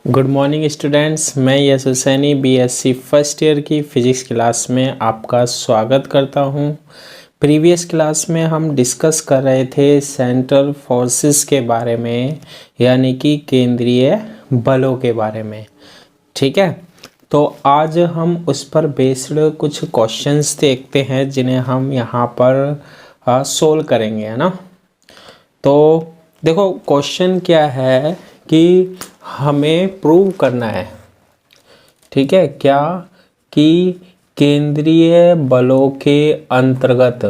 Good morning students, मैं यश Husaini BSc first year की physics class में आपका स्वागत करता हूं। प्रीवियस क्लास में हम डिस्कस कर रहे थे सेंट्रल फोर्सेस के बारे में, यानी कि केंद्रीय बलों के बारे में। ठीक है, तो आज हम उस पर बेस्ड कुछ क्वेश्चंस देखते हैं जिन्हें हम यहाँ पर सोल्व करेंगे, है ना। तो देखो क्वेश्चन क्या है कि हमें प्रूव करना है, ठीक है, क्या कि केंद्रीय बलों के अंतर्गत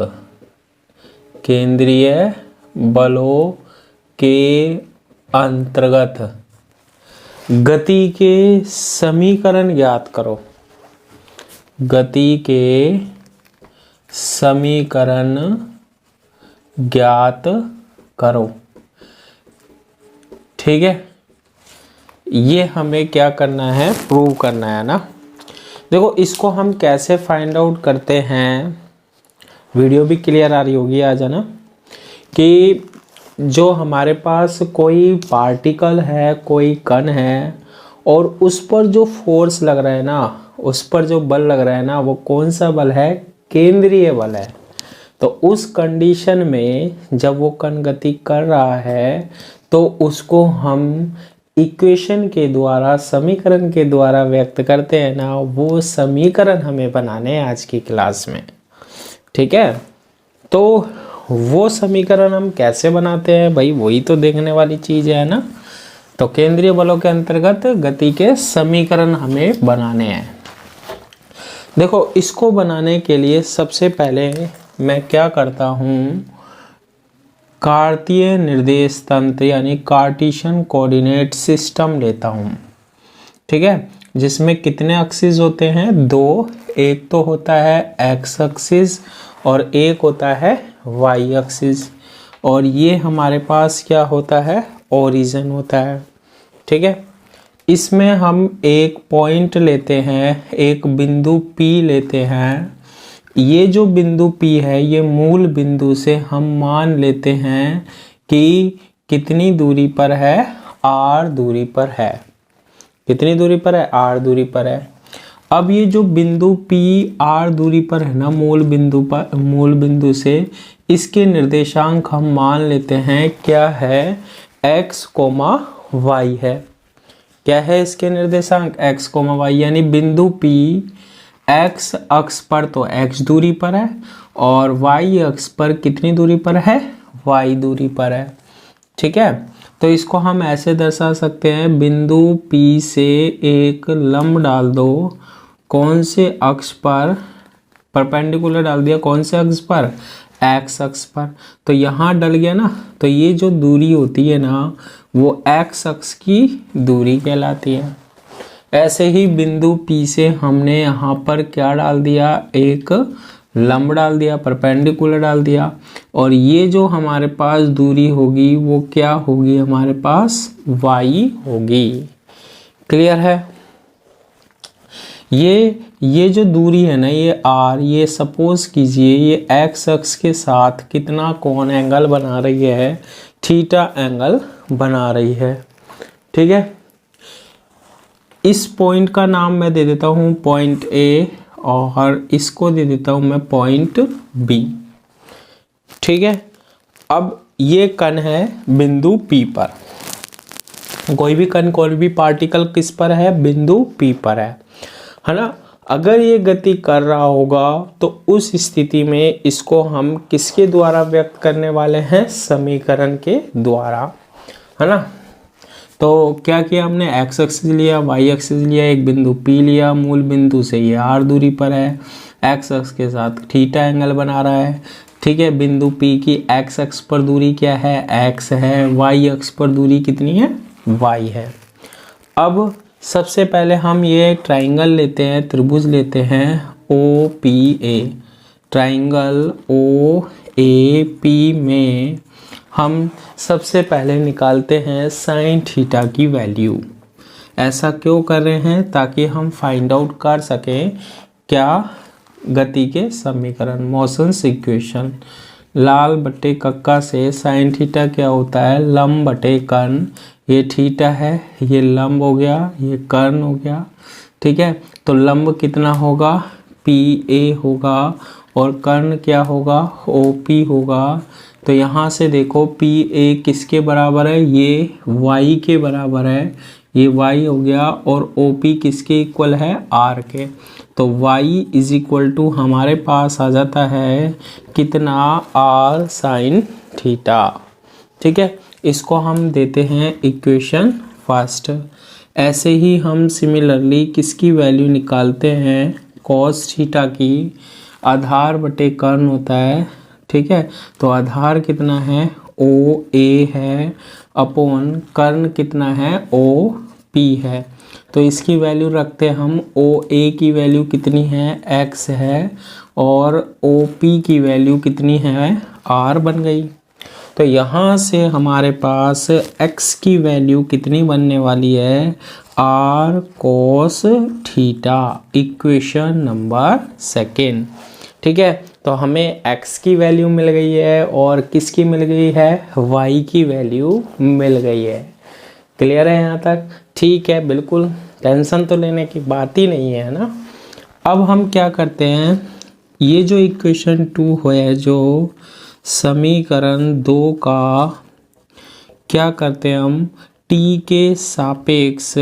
गति के समीकरण ज्ञात करो। गति के समीकरण ज्ञात करो, ठीक है। ये हमें क्या करना है, प्रूव करना है ना। देखो इसको हम कैसे फाइंड आउट करते हैं, वीडियो भी क्लियर आ रही होगी आज, है ना, कि जो हमारे पास कोई पार्टिकल है, कोई कण है, और उस पर जो फोर्स लग रहा है ना, उस पर जो बल लग रहा है ना, वो कौन सा बल है, केंद्रीय बल है। तो उस कंडीशन में जब वो कण गति कर रहा है तो उसको हम इक्वेशन के द्वारा, समीकरण के द्वारा व्यक्त करते हैं ना। वो समीकरण हमें बनाने हैं आज की क्लास में, ठीक है। तो वो समीकरण हम कैसे बनाते हैं भाई, वही तो देखने वाली चीज़ है ना। तो केंद्रीय बलों के अंतर्गत गति के समीकरण हमें बनाने हैं। देखो इसको बनाने के लिए सबसे पहले मैं क्या करता हूँ, कार्तीय निर्देश तंत्र यानी कार्टेशियन कोऑर्डिनेट सिस्टम लेता हूँ, ठीक है, जिसमें कितने एक्सिस होते हैं, दो। एक तो होता है एक्स एक्सिस और एक होता है वाई एक्सिस, और ये हमारे पास क्या होता है, ओरिजिन होता है, ठीक है। इसमें हम एक पॉइंट लेते हैं, एक बिंदु P लेते हैं। ये जो बिंदु P है, ये मूल बिंदु से हम मान लेते हैं कि कितनी दूरी पर है, r दूरी पर है। कितनी दूरी पर है, r दूरी पर है। अब ये जो बिंदु P r दूरी पर है ना, मूल बिंदु से, इसके निर्देशांक हम मान लेते हैं क्या है, x, y है। क्या है इसके निर्देशांक, x, y, यानी बिंदु P x अक्ष पर तो x दूरी पर है, और y अक्ष पर कितनी दूरी पर है, y दूरी पर है, ठीक है। तो इसको हम ऐसे दर्शा सकते हैं, बिंदु P से एक लंब डाल दो, कौन से अक्ष पर, परपेंडिकुलर डाल दिया, कौन से अक्ष पर, x अक्ष पर। तो यहाँ डल गया ना, तो ये जो दूरी होती है ना, वो x अक्ष की दूरी कहलाती है। ऐसे ही बिंदु P से हमने यहाँ पर क्या डाल दिया, एक लंब डाल दिया, परपेंडिकुलर डाल दिया, और ये जो हमारे पास दूरी होगी वो क्या होगी, हमारे पास y होगी। क्लियर है। ये जो दूरी है ना, ये r, ये सपोज कीजिए ये x अक्ष के साथ कितना कोण एंगल बना रही है, थीटा एंगल बना रही है, ठीक है। इस पॉइंट का नाम मैं दे देता हूँ पॉइंट A, और इसको दे देता हूँ मैं पॉइंट B, ठीक है। अब ये कण है बिंदु P पर, कोई भी कण, कोई भी पार्टिकल किस पर है, बिंदु P पर है ना। अगर ये गति कर रहा होगा तो उस स्थिति में इसको हम किसके द्वारा व्यक्त करने वाले हैं, समीकरण के द्वारा, है ना। तो क्या किया हमने, x एक्सिस लिया, y एक्सिस लिया, एक बिंदु P लिया, मूल बिंदु से ये r दूरी पर है, x अक्ष के साथ थीटा एंगल बना रहा है, ठीक है। बिंदु P की x अक्ष पर दूरी क्या है, x है, y अक्ष पर दूरी कितनी है, y है। अब सबसे पहले हम ये ट्राइंगल लेते हैं, त्रिभुज लेते हैं OPA। ट्राइंगल OAP में हम सबसे पहले निकालते हैं साइन थीटा की वैल्यू। ऐसा क्यों कर रहे हैं, ताकि हम फाइंड आउट कर सकें क्या, गति के समीकरण, मोशंस इक्वेशन। लाल बटे कक्का से साइन थीटा क्या होता है, लंब बटे कर्ण ये थीटा है, ये लंब हो गया, ये कर्ण हो गया। ठीक है, तो लंब कितना होगा, पी ए होगा, और कर्ण क्या होगा, ओ पी होगा। तो यहाँ से देखो पी ए किसके बराबर है, ये y के बराबर है, ये y हो गया, और ओ पी किसके इक्वल है, r के। तो y इज इक्वल टू हमारे पास आ जाता है कितना, r साइन थीटा। ठीक है, इसको हम देते हैं इक्वेशन फर्स्ट। ऐसे ही हम सिमिलरली किसकी वैल्यू निकालते हैं, कॉस थीटा की। आधार बटे कर्ण होता है। ठीक है, तो आधार कितना है, ओ ए है, अपॉन कर्ण कितना है, ओ पी है। तो इसकी वैल्यू रखते हैं हम, ओ ए की वैल्यू कितनी है, x है, और ओ पी की वैल्यू कितनी है, r बन गई। तो यहाँ से हमारे पास x की वैल्यू कितनी बनने वाली है, r cos theta, equation number second. ठीक है, तो हमें x की वैल्यू मिल गई है और किसकी मिल गई है, y की वैल्यू मिल गई है। क्लियर है यहाँ तक? ठीक है, बिल्कुल टेंशन तो लेने की बात ही नहीं है ना। अब हम क्या करते हैं, ये जो इक्वेशन 2 है, जो समीकरण 2 का क्या करते हैं हम, t के सापेक्ष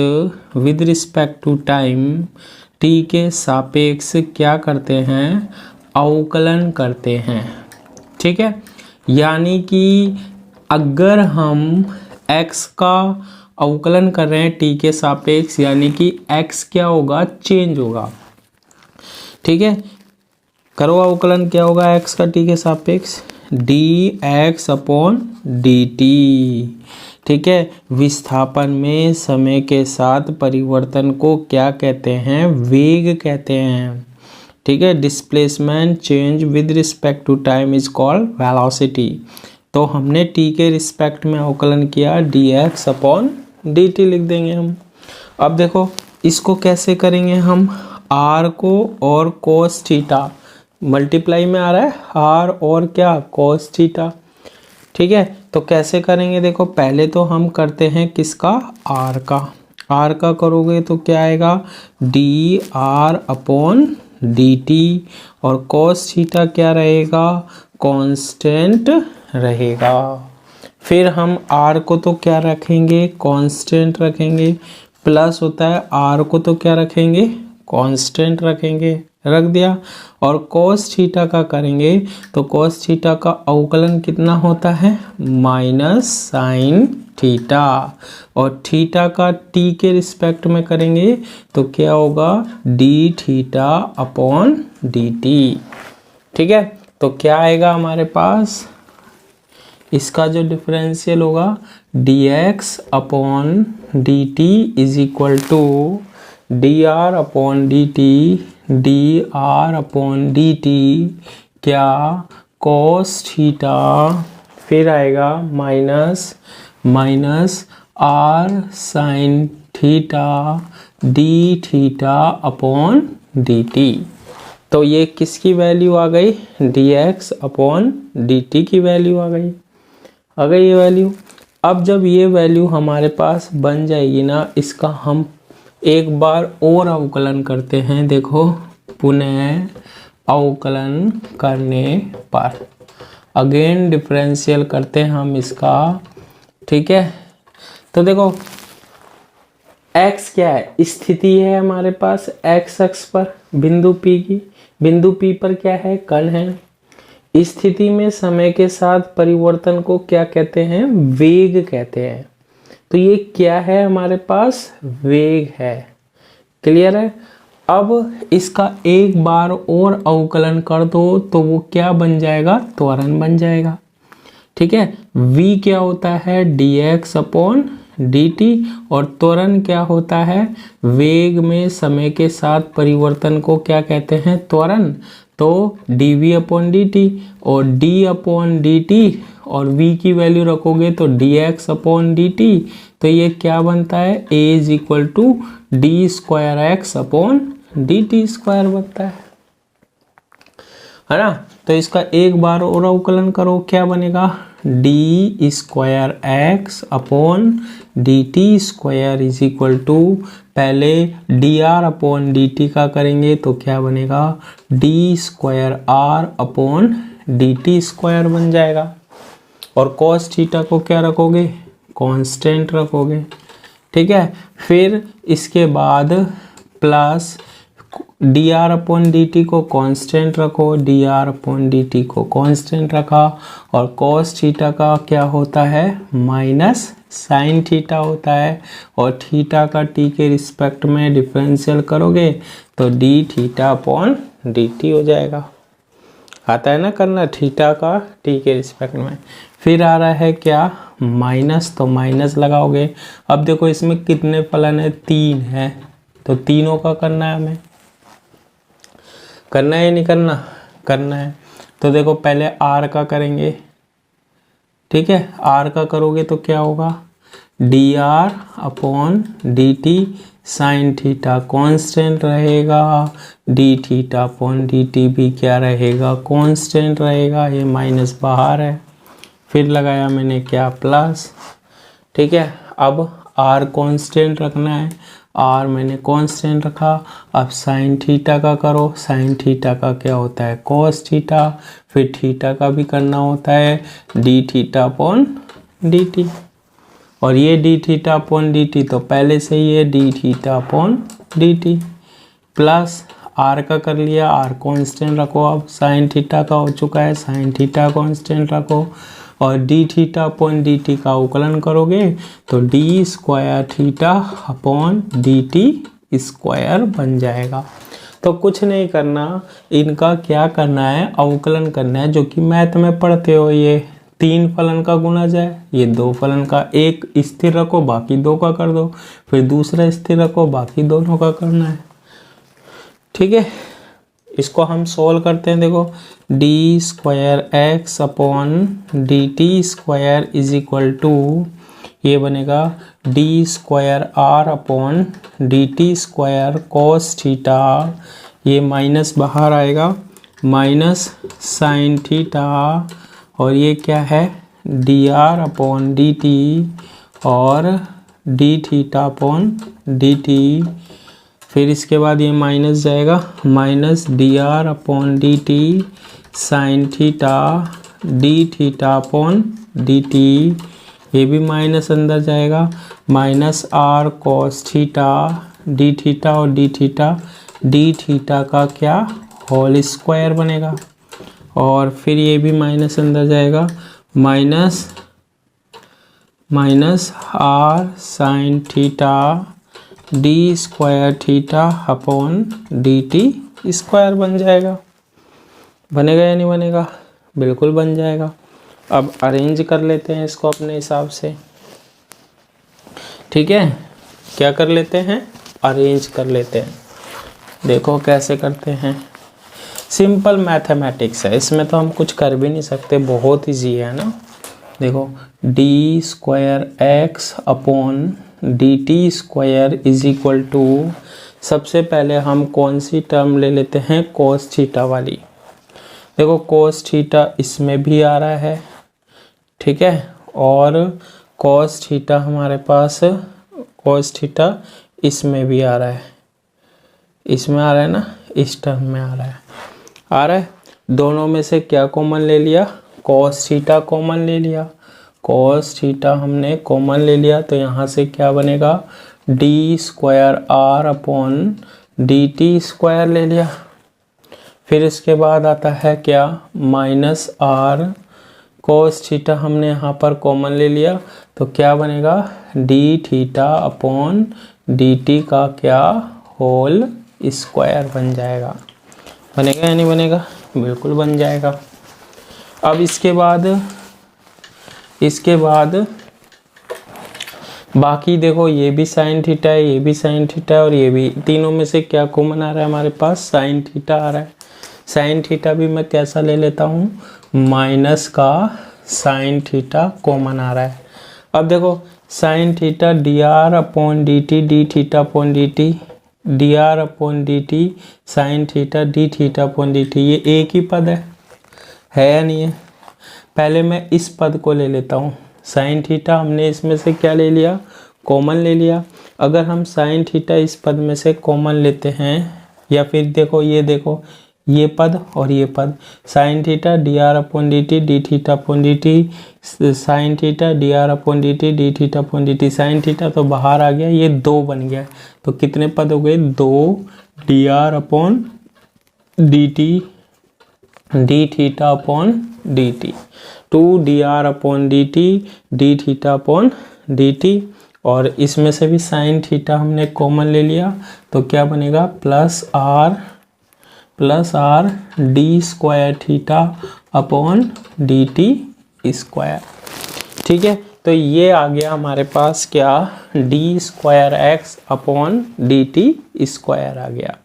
with respect to time, t के सापेक्ष क्या करते हैं, अवकलन करते हैं। ठीक है, यानी कि अगर हम x का अवकलन कर रहे हैं t के सापेक्ष, यानी कि x क्या होगा, चेंज होगा। ठीक है, करो अवकलन, क्या होगा x का t के सापेक्ष, dx अपॉन dt। ठीक है, विस्थापन में समय के साथ परिवर्तन को क्या कहते हैं, वेग कहते हैं। ठीक है, displacement change with respect to time is called velocity. तो हमने t के रिस्पेक्ट में अवकलन किया, dx अपॉन dt लिख देंगे हम। अब देखो इसको कैसे करेंगे हम, r को और cos थीटा मल्टीप्लाई में आ रहा है, r और क्या, cos थीटा। ठीक है, तो कैसे करेंगे, देखो पहले तो हम करते हैं किसका, r का करोगे तो क्या आएगा, dr अपॉन dt, और cos थीटा क्या रहेगा, कांस्टेंट रहेगा। फिर हम r को तो क्या रखेंगे, कांस्टेंट रखेंगे, प्लस होता है r को तो क्या रखेंगे, कांस्टेंट रखेंगे, रख दिया। और cos थीटा का करेंगे तो cos थीटा का अवकलन कितना होता है, माइनस साइन थीटा, और थीटा का t के रिस्पेक्ट में करेंगे तो क्या होगा, d थीटा अपॉन dt। ठीक है, तो क्या आएगा हमारे पास, इसका जो डिफरेंशियल होगा dx upon dt is equal to dr upon dt, dr upon dt क्या, cos थीटा, फिर आएगा minus r sine theta d theta upon dt। तो ये किसकी वैल्यू आ गई, dx अपॉन dt की वैल्यू आ गई ये वैल्यू। अब जब ये वैल्यू हमारे पास बन जाएगी ना, इसका हम एक बार और अवकलन करते हैं। देखो पुनः अवकलन करने पर अगेन डिफरेंशियल करते हैं हम इसका। ठीक है, तो देखो x क्या है, स्थिति है हमारे पास x अक्ष पर बिंदु P की, बिंदु P पर क्या है, कण है। स्थिति में समय के साथ परिवर्तन को क्या कहते हैं, वेग कहते हैं। तो ये क्या है हमारे पास, वेग है। क्लियर है? अब इसका एक बार और अवकलन कर दो तो वो क्या बन जाएगा, त्वरण बन जाएगा। ठीक है, v क्या होता है, dx अपॉन dt, और त्वरण क्या होता है, वेग में समय के साथ परिवर्तन को क्या कहते हैं, त्वरण। तो dv अपॉन dt, और d अपॉन dt और v की वैल्यू रखोगे तो dx अपॉन dt। तो ये क्या बनता है, a is equal to D square X upon dt square बनता है ना। तो इसका एक बार और अवकलन करो, क्या बनेगा, D square X upon D T square is equal to, पहले D are upon D T का करेंगे तो क्या बनेगा, D square are upon D T square बन जाएगा। और कॉस थीटा को क्या रखोगे, कांस्टेंट रखोगे। ठीक है, फिर इसके बाद plus D R upon D T को कांस्टेंट रखो, D R upon D T को कांस्टेंट रखा, और कॉस थीटा का क्या होता है, माइनस साइन थीटा होता है, और थीटा का टी के रिस्पेक्ट में डिफरेंशियल करोगे तो D theta upon D T हो जाएगा। आता है ना करना, थीटा का टी के रिस्पेक्ट में। फिर आ रहा है क्या, माइनस, तो माइनस लगाओगे। अब देखो इसमें कितने फलन है, 3 है, तो तीनों का करना है हमें। करना है या नहीं करना, करना है। तो देखो पहले आर का करेंगे। ठीक है, आर का करोगे तो क्या होगा, D are upon D T sine theta constant रहेगा, D theta upon D T भी क्या रहेगा, कांस्टेंट रहेगा। ये माइनस बाहर है, फिर लगाया मैंने क्या, प्लस। ठीक है, अब आर कांस्टेंट रखना है, आर मैंने कांस्टेंट रखा। अब साइन थीटा का करो, साइन थीटा का क्या होता है, कॉस थीटा, फिर थीटा का भी करना होता है D theta upon D T, और ये D theta upon D T तो पहले से ही है, D theta upon D T, plus R का कर लिया, आर कांस्टेंट रखो। अब साइन थीटा का हो चुका है, साइन थीटा कांस्टेंट रखो, और D theta upon D T का अवकलन करोगे तो D square theta upon D T square बन जाएगा। तो कुछ नहीं करना, इनका क्या करना है, अवकलन करना है, जो कि मैथ में पढ़ते हो। ये 3 फलन का गुणा जाए, ये 2 फलन का, एक स्थिर रखो बाकी 2 का कर दो, फिर दूसरा स्थिर रखो बाकी दोनों का करना है। ठीक है, इसको हम सोल्व करते हैं। देखो D square X upon D T square is equal to, ये बनेगा D square are upon D T square cos theta, ये माइनस बाहर आएगा, माइनस साइन थीटा, और ये क्या है, D are upon D T और D theta upon D T. फिर इसके बाद ये माइनस जाएगा, minus D are upon D T sine theta D theta upon D T, ये भी माइनस अंदर जाएगा, minus R cos theta D theta और डी थीटा का क्या, होल स्क्वायर बनेगा। और फिर ये भी माइनस अंदर जाएगा, minus R sine theta D square theta upon D T square बन जाएगा। बनेगा या नहीं बनेगा, बिल्कुल बन जाएगा। अब अरेंज कर लेते हैं इसको अपने हिसाब से। ठीक है, क्या कर लेते हैं, अरेंज कर लेते हैं। देखो कैसे करते हैं, सिंपल मैथमेटिक्स है, इसमें तो हम कुछ कर भी नहीं सकते, बहुत ईजी है ना। देखो D square X upon D T square is equal to, सबसे पहले हम कौन सी टर्म ले लेते हैं, कोस थीटा वाली। देखो कोस थीटा इसमें भी आ रहा है, ठीक है, और कोस थीटा हमारे पास, कोस थीटा इसमें भी आ रहा है, इसमें आ रहा है ना, इस टर्म में आ रहा है। दोनों में से क्या कॉमन ले लिया, कोस थीटा कॉमन ले लिया, कोस थीटा हमने कॉमन ले लिया, तो यहाँ से क्या बनेगा, D square are upon D T square ले लिया। फिर इसके बाद आता है क्या, माइनस आर कोस थीटा हमने यहाँ पर कॉमन ले लिया, तो क्या बनेगा, D theta upon D T का क्या, होल स्क्वायर बन जाएगा। बनेगा या नहीं बनेगा, बिल्कुल बन जाएगा। अब इसके बाद बाकी देखो, ये भी साइन थीटा है, ये भी साइन थीटा है, और ये भी, तीनों में से क्या कॉमन आ रहा है हमारे पास, साइन थीटा आ रहा है। साइन थीटा भी मैं कैसा ले लेता हूँ, माइनस का साइन थीटा कॉमन आ रहा है। अब देखो sign theta D R upon D T, D theta upon D T, D R upon D T sine theta D theta upon D T, ये एक ही पद है या नहीं है। पहले मैं इस पद को ले लेता हूँ, साइन थीटा हमने इसमें से क्या ले लिया, कॉमन ले लिया। अगर हम साइन थीटा इस पद में से कॉमन लेते हैं, या फिर देखो ये पद और ये पद, sign theta D R upon D T, D theta upon D T, sine theta D R upon D T, D theta upon D T. Sine theta तो बाहर आ गया, ये 2 बन गया, तो कितने पद हो गए, 2 D are upon D T, D theta upon D T, 2 D are upon D T, D theta upon D T. और इसमें से भी साइन थीटा हमने कॉमन ले लिया, तो क्या बनेगा, plus R D square theta upon D T square. ठीक है, तो ये आ गया हमारे पास क्या, D square X upon D T square आ गया।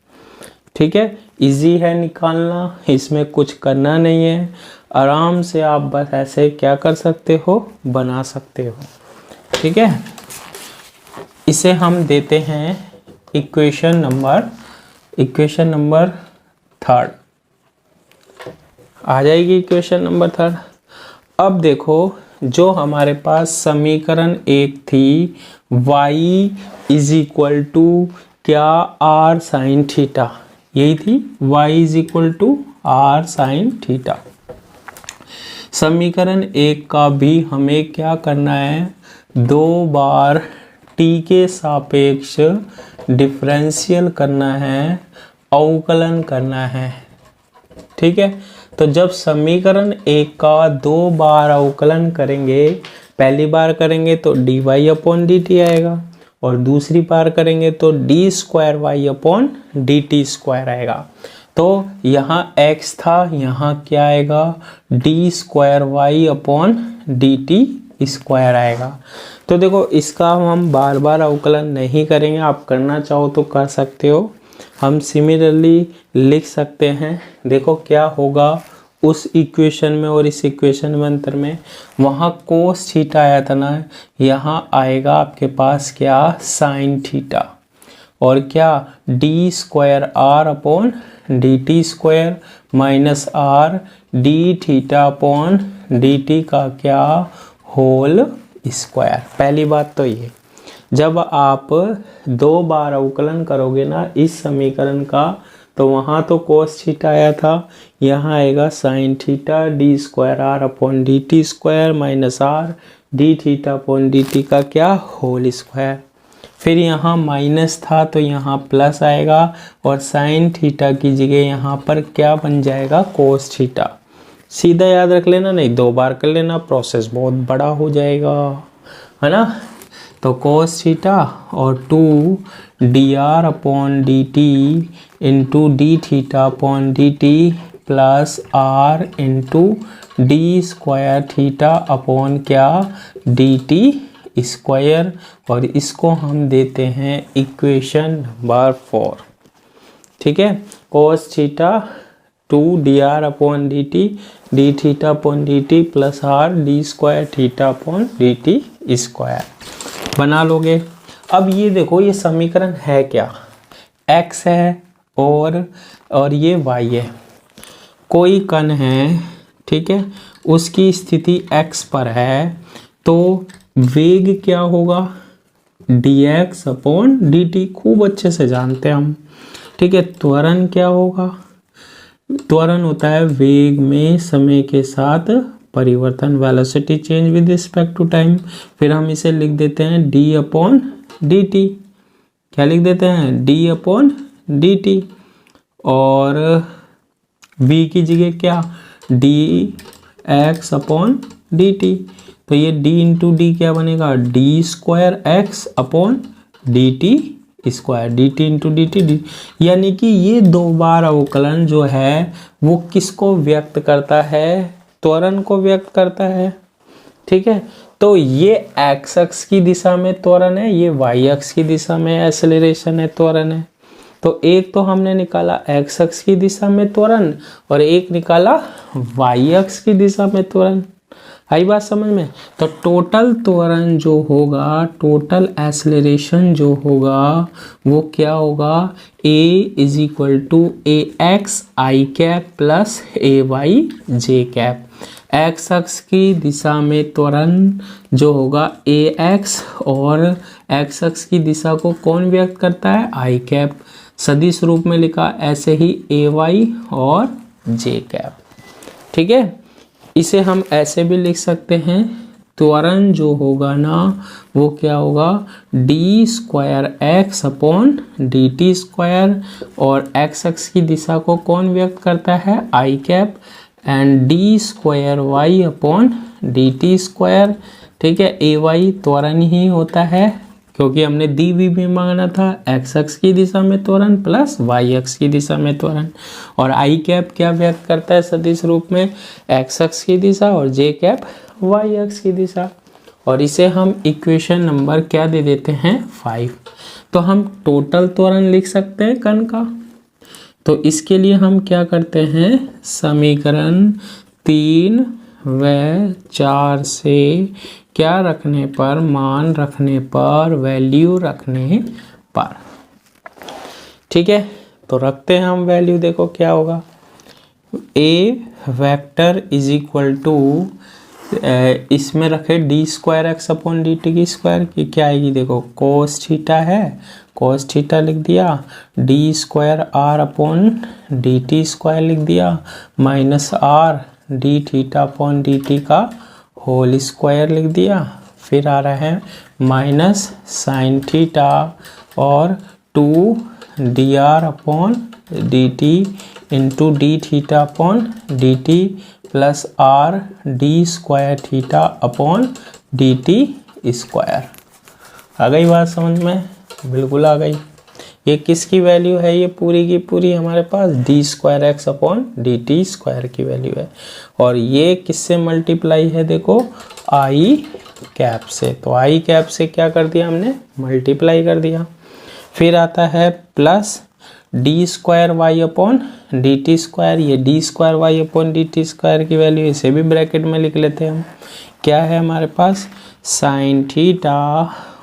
ठीक है, इजी है निकालना, इसमें कुछ करना नहीं है, आराम से आप बस ऐसे क्या कर सकते हो, बना सकते हो। ठीक है, इसे हम देते हैं इक्वेशन नंबर 3 आ जाएगी, इक्वेशन नंबर 3। अब देखो, जो हमारे पास समीकरण 1 थी, y इज इक्वल टू क्या, आर साइन थीटा, यही थी, y is equal to R sine theta. समीकरण 1 का भी हमें क्या करना है, 2 बार t के सापेक्ष डिफरेंशियल करना है, अवकलन करना है। ठीक है, तो जब समीकरण 1 का 2 बार अवकलन करेंगे, पहली बार करेंगे तो dy अपॉन डी टी आएगा, और दूसरी बार करेंगे तो D square Y upon D T square आएगा। तो यहाँ x था, यहाँ क्या आएगा, D square Y upon D T square आएगा। तो देखो, इसका हम बार बार अवकलन नहीं करेंगे, आप करना चाहो तो कर सकते हो, हम सिमिलरली लिख सकते हैं। देखो क्या होगा उस इक्वेशन में और इस इक्वेशन में अंतर में, वहाँ कोस थीटा आया था ना, यहाँ आएगा आपके पास क्या, साइन थीटा, और क्या, D square are upon D T square minus R D theta upon D T का क्या, होल स्क्वायर। पहली बात तो ये, जब आप 2 बार अवकलन करोगे ना इस समीकरण का, तो वहाँ तो कोस थीटा आया था, यहाँ आएगा sine theta D square are upon D T square minus R D theta upon D T का क्या, होल स्क्वायर। फिर यहाँ माइनस था तो यहाँ प्लस आएगा, और साइन थीटा की जगह यहाँ पर क्या बन जाएगा, कोस थीटा। सीधा याद रख लेना, नहीं 2 बार कर लेना, प्रोसेस बहुत बड़ा हो जाएगा, है ना। तो कोस थीटा और 2 D are upon D T into D theta upon D T plus are into D square theta upon क्या, डी टी स्क्वायर, और इसको हम देते हैं इक्वेशन नंबर 4। ठीक है, cos theta 2 D are upon D T, D theta upon D T plus R D square theta upon D T square बना लोगे। अब ये देखो, ये समीकरण है क्या, x है और ये y है, कोई कण है, ठीक है, उसकी स्थिति x पर है, तो वेग क्या होगा, dx अपॉन dt, खूब अच्छे से जानते हैं हम। ठीक है, त्वरण क्या होगा, त्वरण होता है वेग में समय के साथ परिवर्तन, velocity change with respect to time. फिर हम इसे लिख देते हैं d अपॉन डी टी, क्या लिख देते हैं, d अपॉन डी टी, और v की जगह क्या, dx अपॉन डी टी। तो ये d इंटू डी क्या बनेगा, D square X upon D T square, D T into D T, यानी कि ये 2 बार अवकलन जो है वो किसको व्यक्त करता है, त्वरण को व्यक्त करता है। ठीक है, तो ये x अक्ष की दिशा में त्वरण है, ये y अक्ष की दिशा में एक्सेलरेशन है, त्वरण है। तो एक तो हमने निकाला x अक्ष की दिशा में त्वरण, और एक निकाला y अक्ष की दिशा में त्वरण। आई बात समझ में। तो टोटल त्वरण जो होगा, टोटल एक्सेलरेशन जो होगा, वो क्या होगा, a is equal to A X I cap plus A Y J cap. X अक्ष की दिशा में त्वरण जो होगा ए एक्स, और एक्स अक्ष की दिशा को कौन व्यक्त करता है, आई कैप, सदिश रूप में लिखा, ऐसे ही ए वाई और जे कैप। ठीक है, इसे हम ऐसे भी लिख सकते हैं, त्वरण जो होगा ना वो क्या होगा, D square X upon D T square, और एक्स अक्ष की दिशा को कौन व्यक्त करता है, I cap, and D square Y upon D T square. ठीक है, ए वाई त्वरण ही होता है क्योंकि हमने दी भी मांगना था, एक्स अक्ष की दिशा में त्वरण प्लस वाई अक्ष की दिशा में त्वरण, और आई कैप क्या व्यक्त करता है सदिश रूप में, एक्स अक्ष की दिशा, और जे कैप वाई अक्ष की दिशा। और इसे हम इक्वेशन नंबर क्या दे देते हैं, 5। तो हम टोटल त्वरण लिख सकते हैं कण का। तो इसके लिए हम क्या करते हैं, समीकरण 3 व 4 से क्या रखने पर, मान रखने पर, वैल्यू रखने पर। ठीक है, तो रखते हैं हम वैल्यू, देखो क्या होगा, ए वेक्टर इज इक्वल टू, इसमें रखे D square X upon D T की स्क्वायर की क्या आएगी, देखो कोस थीटा है, कोस थीटा लिख दिया, D square are upon D T square लिख दिया, minus R D theta upon D T का होल स्क्वायर लिख दिया, फिर आ रहा है माइनस साइन थीटा और 2 D are upon D T into D theta upon D T plus R D square theta upon D T square. आ गई बात समझ में, बिल्कुल आ गई। ये किसकी वैल्यू है, ये पूरी की पूरी हमारे पास D square X upon D T square की वैल्यू है, और ये किससे मल्टीप्लाई है, देखो आई कैप से। तो आई कैप से क्या कर दिया हमने, मल्टीप्लाई कर दिया। फिर आता है plus D square Y upon D T square, ये D square Y upon D T square की वैल्यू, इसे भी ब्रैकेट में लिख लेते हैं हम। क्या है हमारे पास, साइन थीटा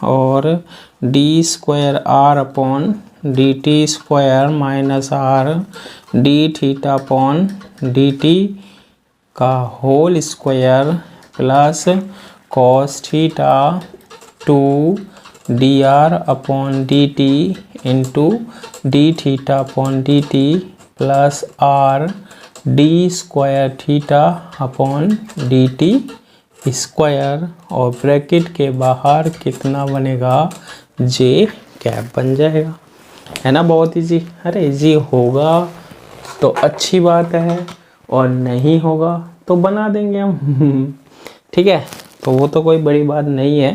और D square are upon D T square minus R D theta upon D T का whole square plus cos theta 2 D are upon D T into D theta upon D T plus R D square theta upon D T square, और bracket के बाहर कितना बनेगा, जे cap बन जाएगा। है ना, बहुत इजी। अरे इजी होगा तो अच्छी बात है, और नहीं होगा तो बना देंगे हम। ठीक है, तो वो तो कोई बड़ी बात नहीं है।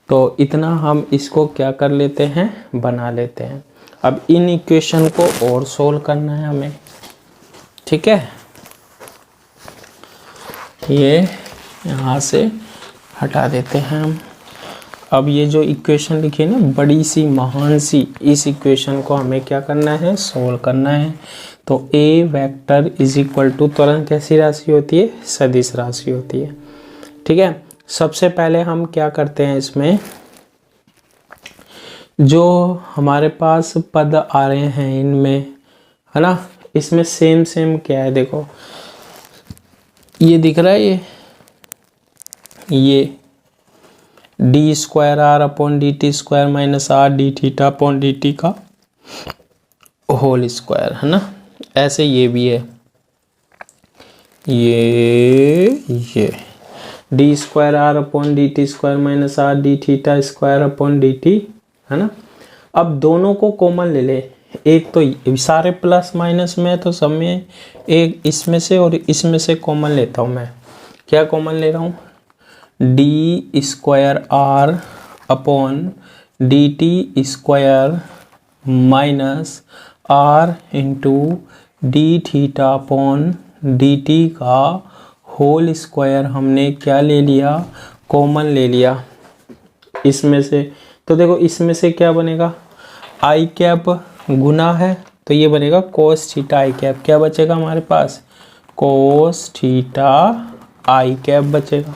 तो इतना हम इसको क्या कर लेते हैं, बना लेते हैं। अब इन इक्वेशन को और सोल्व करना है हमें। ठीक है, ये यहाँ से हटा देते हैं हम। अब ये जो इक्वेशन लिखी है ना, बड़ी सी महान सी, इस इक्वेशन को हमें क्या करना है, सोल्व करना है। तो ए वेक्टर इज इक्वल टू, त्वरण कैसी राशि होती है, सदिश राशि होती है। ठीक है, सबसे पहले हम क्या करते हैं, इसमें जो हमारे पास पद आ रहे हैं इनमें, है ना, इसमें सेम सेम क्या है, देखो ये दिख रहा है, ये D square are upon D T square minus R D theta upon D T का होल स्क्वायर, है ना। ऐसे ये भी है, ये D square are upon D T square minus R D theta square upon D T, है ना। अब दोनों को कॉमन ले ले, एक तो सारे प्लस माइनस में, तो सब में एक इसमें से और इसमें से कॉमन लेता हूँ मैं। क्या कॉमन ले रहा हूँ, D square are upon D T square minus R into D theta upon D T का होल स्क्वायर हमने क्या ले लिया, कॉमन ले लिया इसमें से। तो देखो इसमें से क्या बनेगा, आई कैप गुना है, तो ये बनेगा कोस थीटा आई कैप। क्या बचेगा हमारे पास, कोस थीटा आई कैप बचेगा।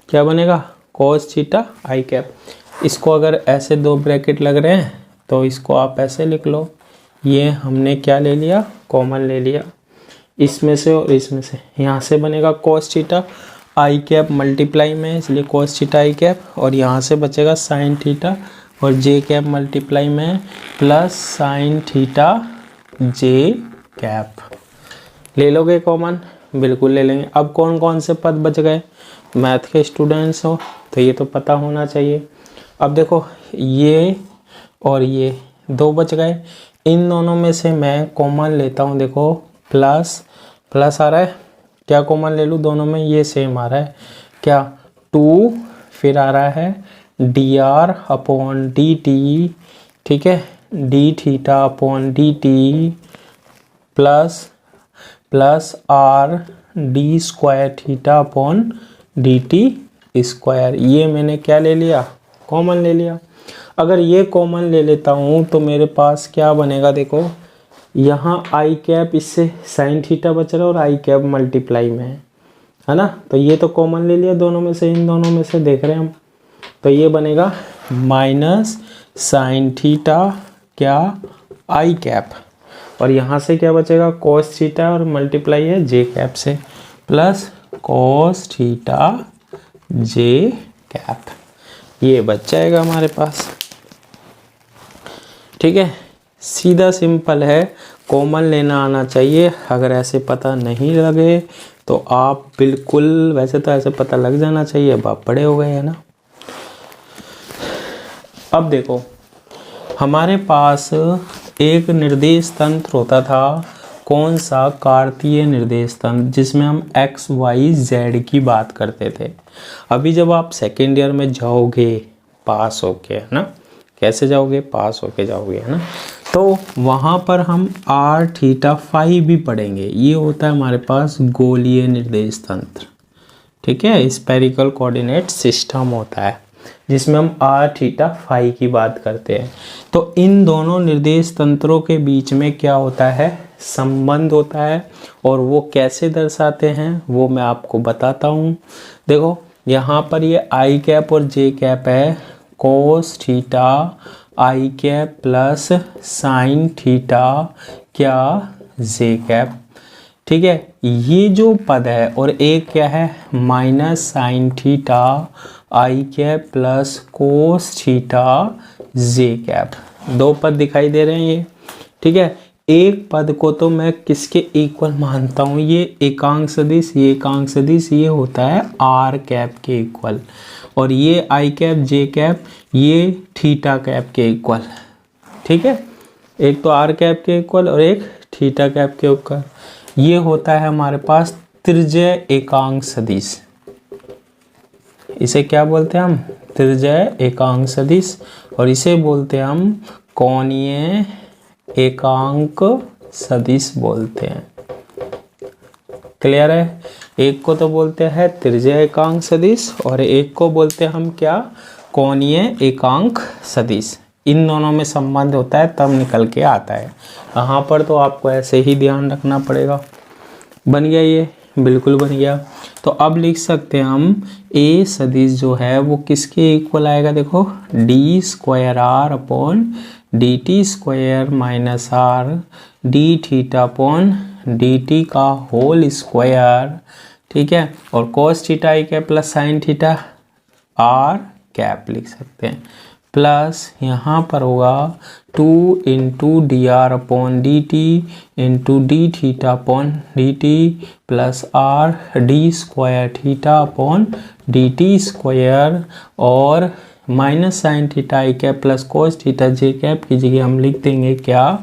क्या बनेगा, कोस थीटा आई कैप। इसको अगर ऐसे दो ब्रैकेट लग रहे हैं तो इसको आप ऐसे लिख लो, ये हमने क्या ले लिया, कॉमन ले लिया। इसमें से और इसमें से, यहाँ से बनेगा cos theta I cap multiply में, इसलिए cos थीटा आई कैप, और यहाँ से बचेगा sin थीटा और जे कैप मल्टीप्लाई में प्लस sin थीटा जे कैप। ले लोगे कॉमन? बिल्कुल ले लेंगे। अब कौन कौन से पद बच गए? मैथ के स्टूडेंट्स हो तो ये तो पता होना चाहिए। अब देखो ये और ये दो बच गए, इन दोनों में से मैं कॉमन लेता हूँ। देखो प्लस प्लस आ रहा है, क्या कॉमन ले लूँ दोनों में? ये सेम आ रहा है, क्या 2, फिर आ रहा है D are upon D T, ठीक है, D theta upon D T plus plus R D square theta upon D T square. ये मैंने क्या ले लिया? कॉमन ले लिया। अगर ये कॉमन ले लेता हूँ तो मेरे पास क्या बनेगा? देखो यहाँ आई कैप, इससे साइन थीटा बच रहा है और आई कैप मल्टीप्लाई में है ना, तो ये तो कॉमन ले लिया दोनों में से, इन दोनों में से देख रहे हैं हम, तो ये बनेगा माइनस साइन थीटा क्या आई कैप, और यहाँ से क्या बचेगा? cos थीटा और मल्टीप्लाई है जे कैप से, प्लस cos थीटा जे कैप, ये बच जाएगा हमारे पास। ठीक है, सीधा सिंपल है, कॉमन लेना आना चाहिए। अगर ऐसे पता नहीं लगे तो आप बिल्कुल, वैसे तो ऐसे पता लग जाना चाहिए, अब आप बड़े हो गए हैं ना। अब देखो हमारे पास एक निर्देश तंत्र होता था, कौन सा? कार्तीय निर्देश तंत्र, जिसमें हम x y z की बात करते थे। अभी जब आप सेकेंड ईयर में जाओगे पास होके, है ना, कैसे जाओगे? पास होके जाओगे, है ना, तो वहाँ पर हम r थीटा फाई भी पढ़ेंगे। ये होता है हमारे पास गोलीय निर्देश तंत्र, ठीक है, स्पेरिकल कोऑर्डिनेट सिस्टम होता है, जिसमें हम r थीटा फाई की बात करते हैं। तो इन दोनों निर्देश तंत्रों के बीच में क्या होता है? संबंध होता है, और वो कैसे दर्शाते हैं वो मैं आपको बताता हूँ। देखो यहाँ पर ये आई कैप और जे कैप है, cos theta I cap plus sine theta क्या जे कैप, ठीक है, ये जो पद है, और एक क्या है? Minus sine theta I cap plus cos theta J cap. दो पद दिखाई दे रहे हैं ये, ठीक है। एक पद को तो मैं किसके इक्वल मानता हूँ? ये एकांक सदिश, ये एकांक सदिश, ये होता है आर कैप के इक्वल, और ये आई कैप जे कैप ये थीटा कैप के इक्वल, ठीक है। एक तो आर कैप के इक्वल और एक थीटा कैप के इक्वल। ये होता है हमारे पास त्रिज्य एकांक सदिश। इसे क्या बोलते हैं हम? त्रिज्य एकांक सदिश, और इसे बोलते हैं हम कोणीय एकांक सदिश बोलते हैं। क्लियर है? एक को तो बोलते हैं त्रिज्य एकांक सदिश और एक को बोलते हैं हम क्या? कोणीय एकांक सदिश। इन दोनों में संबंध होता है तब निकल के आता है। यहाँ पर तो आपको ऐसे ही ध्यान रखना पड़ेगा। बन गया ये? बिल्कुल बन गया। तो अब लिख सकते हैं हम ए सदिश जो है वो किसके इक्वल आएगा? देखो D square are upon D T square minus R D theta upon D T का होल स्क्वायर, ठीक है। और cos theta I cap plus sine theta R cap लिख सकते हैं, प्लस यहाँ पर होगा 2 into D R upon D T into D theta upon D T plus R D square theta upon D T square, और minus sine theta I cap plus cos theta J cap की जगह हम लिख देंगे क्या?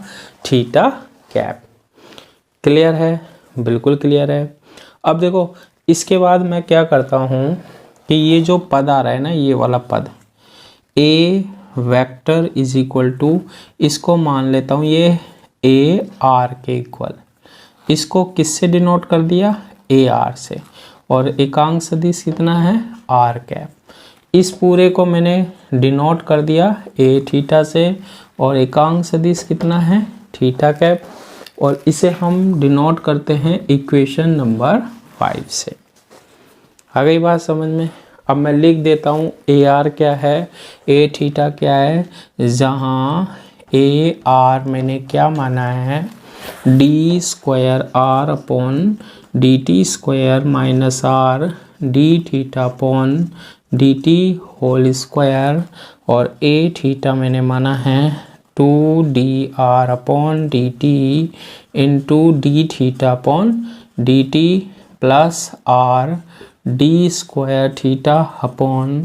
Theta cap. Clear है? बिल्कुल clear है। अब देखो इसके बाद मैं क्या करता हूँ कि ये जो पद आ रहा है ना, ये वाला पद ए वेक्टर इज इक्वल टू, इसको मान लेता हूँ ये ए आर के इक्वल। इसको किससे डिनोट कर दिया? ए आर से। और एकांक सदिश कितना है? R cap. इस पूरे को मैंने डिनोट कर दिया ए थीटा से, और एकांक सदिश कितना है? Theta cap. और इसे हम डिनोट करते हैं इक्वेशन नंबर 5 से। आ गई बात समझ में? अब मैं लिख देता हूँ ए आर क्या है, ए थीटा क्या है, जहाँ ए आर मैंने क्या माना है? D square are upon D T square minus R D theta upon D T whole square, और ए थीटा मैंने माना है 2dr upon D T into D theta upon D T plus R D square theta upon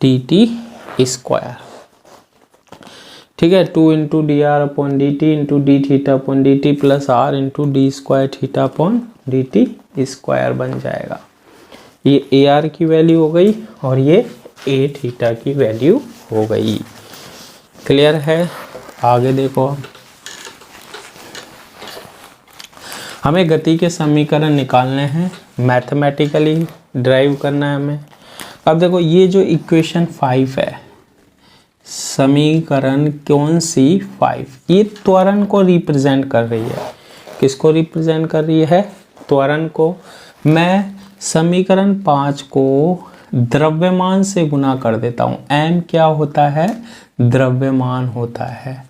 D T square. ठीक है, 2 into D R upon D T into D theta upon D T plus are into D square theta upon D T square बन जाएगा। ये ए r की value हो गई और ये ए थीटा की वैल्यू हो गई। क्लियर है? आगे देखो, हमें गति के समीकरण निकालने हैं, मैथमेटिकली ड्राइव करना है हमें। अब देखो ये जो इक्वेशन 5 है, समीकरण कौन सी 5, ये त्वरण को रिप्रेजेंट कर रही है। किसको रिप्रेजेंट कर रही है? त्वरण को। मैं समीकरण 5 को द्रव्यमान से गुना कर देता हूँ। m क्या होता है? द्रव्यमान होता है।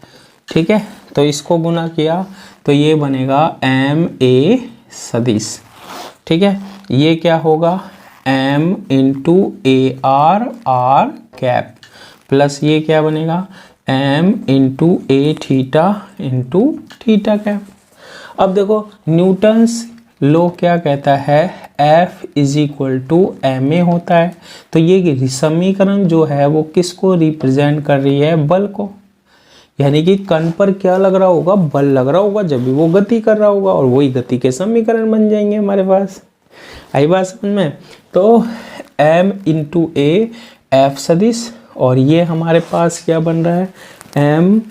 ठीक है, तो इसको गुना किया तो ये बनेगा m a सदिश। ठीक है, ये क्या होगा? m इंटू ए आर आर कैप प्लस ये क्या बनेगा? m इंटू ए थीटा इंटू थीटा कैप। अब देखो न्यूटन्स लॉ क्या कहता है? F is equal to M A होता है। तो ये समीकरण जो है वो किसको रिप्रेजेंट कर रही है? बल को। यानी कि कण पर क्या लग रहा होगा? बल लग रहा होगा जब भी वो गति कर रहा होगा, और वही गति के समीकरण बन जाएंगे हमारे पास। आई बात समझ में? तो m इंटू ए एफ सदिश, और ये हमारे पास क्या बन रहा है? m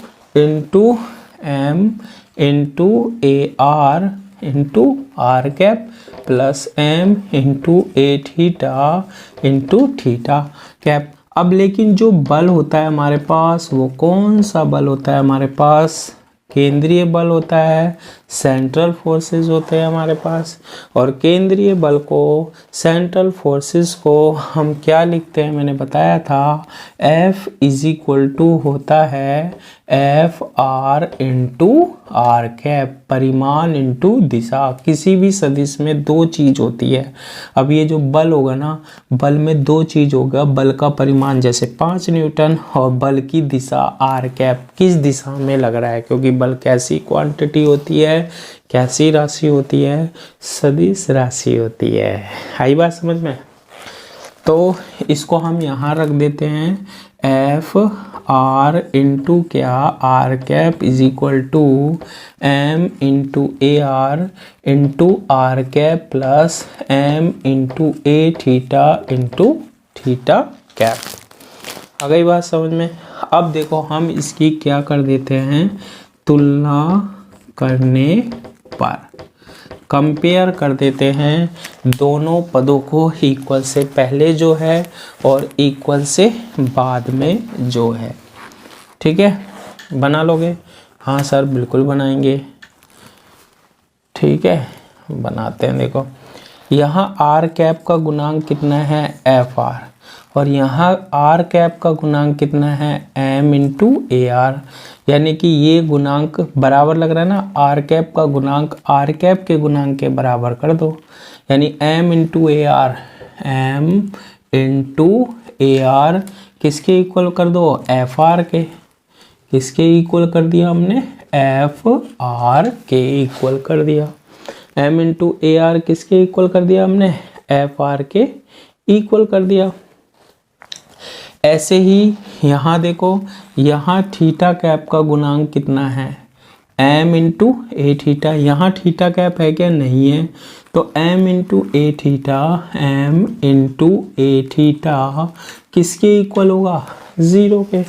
इंटू ए R into R cap plus m into ए थीटा इंटू थीटा कैप। अब लेकिन जो बल होता है हमारे पास, वो कौन सा बल होता है हमारे पास? केंद्रीय बल होता है, सेंट्रल फोर्सेस होते हैं हमारे पास। और केंद्रीय बल को, सेंट्रल फोर्सेस को हम क्या लिखते हैं? मैंने बताया था F इज इक्वल टू होता है F R into R cap, परिमाण इंटू दिशा। किसी भी सदिश में दो चीज होती है। अब ये जो बल होगा ना, बल में दो चीज होगा, बल का परिमाण जैसे 5 न्यूटन, और बल की दिशा आर कैप, किस दिशा में लग रहा है। क्योंकि बल कैसी क्वांटिटी होती है, कैसी राशि होती है? सदिश राशि होती है। आई बात समझ में? तो इसको हम यहाँ रख देते हैं, एफ आर इंटू क्या? R cap is equal to M into A R into R cap plus M into A theta into theta cap. आ गई बात समझ में? अब देखो हम इसकी क्या कर देते हैं, तुलना करने पर कंपेयर कर देते हैं दोनों पदों को, इक्वल से पहले जो है और इक्वल से बाद में जो है। ठीक है, बना लोगे? हाँ सर बिल्कुल बनाएंगे। ठीक है, बनाते हैं। देखो यहाँ आर कैप का गुणांक कितना है? एफ आर, और यहाँ आर कैप का गुणांक कितना है? एम इंटू ए आर। यानी कि ये गुणांक बराबर लग रहा है ना, आर कैप का गुणांक आर कैप के गुणांक के बराबर कर दो। यानी एम इंटू ए आर, एम इंटू ए आर किसके इक्वल कर दो? एफ आर के। किसके इक्वल कर दिया हमने? एफ आर के इक्वल कर दिया। एम इंटू ए आर किसके इक्वल कर दिया हमने? एफ आर के इक्वल कर दिया। ऐसे ही यहाँ देखो, यहाँ थीटा कैप का गुणांक कितना है? एम इंटू ए थीटा। यहाँ थीटा कैप है क्या? नहीं है। तो एम इंटू ए थीटा, एम इंटू ए थीटा किसके इक्वल होगा? 0 के।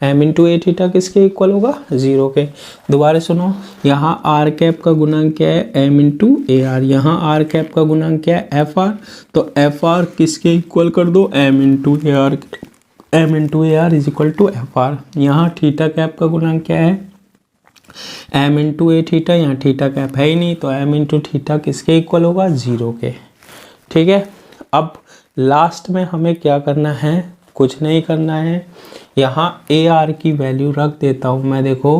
एम इंटू ए थीटा किसके इक्वल होगा? 0 के। दोबारा सुनो, यहाँ आर कैप का गुणांक क्या है? एम इंटू ए आर। यहाँ आर कैप का गुणांक क्या है? F R. तो एफ आर किसके इक्वल कर दो? M into A R. M into A R is equal to F R. यहाँ थीटा कैप का गुणांक क्या है? एम इंटू ए थीटा। यहाँ थीटा कैप है ही नहीं, तो एम इंटू थीटा किसके इक्वल होगा? 0 के। ठीक है, अब लास्ट में हमें क्या करना है? कुछ नहीं करना है। यहाँ ए आर की वैल्यू रख देता हूँ मैं। देखो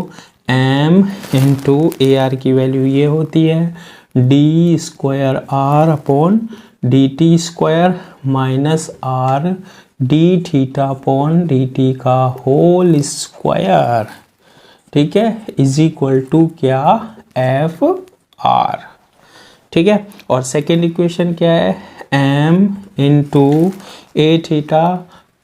m इंटू ए आर की वैल्यू ये होती है D square are upon D T square minus R D theta upon D T का होल स्क्वायर, ठीक है, इज इक्वल टू क्या, एफ आर। ठीक है, और सेकेंड इक्वेशन क्या है, m into A theta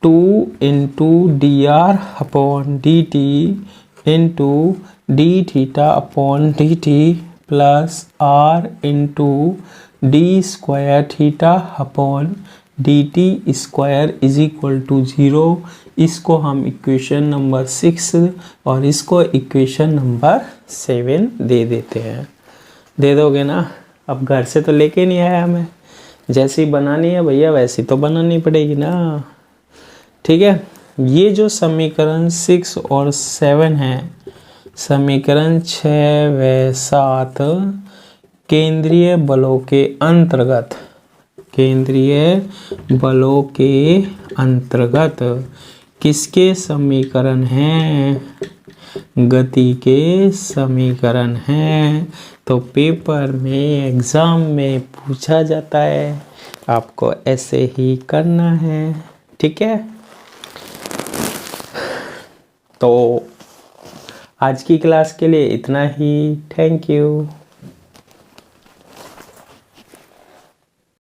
2 into D R upon D T into D theta upon D T plus are into D square theta upon D T square is equal to 0। इसको हम equation number 6 और इसको equation number 7 दे देते हैं। दे दोगे ना? अब घर से तो लेके नहीं आया हमें, जैसी बनानी है भैया वैसी तो बनानी पड़ेगी ना। ठीक है, ये जो समीकरण 6 और 7 है, समीकरण 6 व 7 केंद्रीय बलों के अंतर्गत, केंद्रीय बलों के अंतर्गत किसके समीकरण हैं, गति के समीकरण हैं। तो पेपर में एग्जाम में पूछा जाता है, आपको ऐसे ही करना है। ठीक है, तो आज की क्लास के लिए इतना ही। Thank you.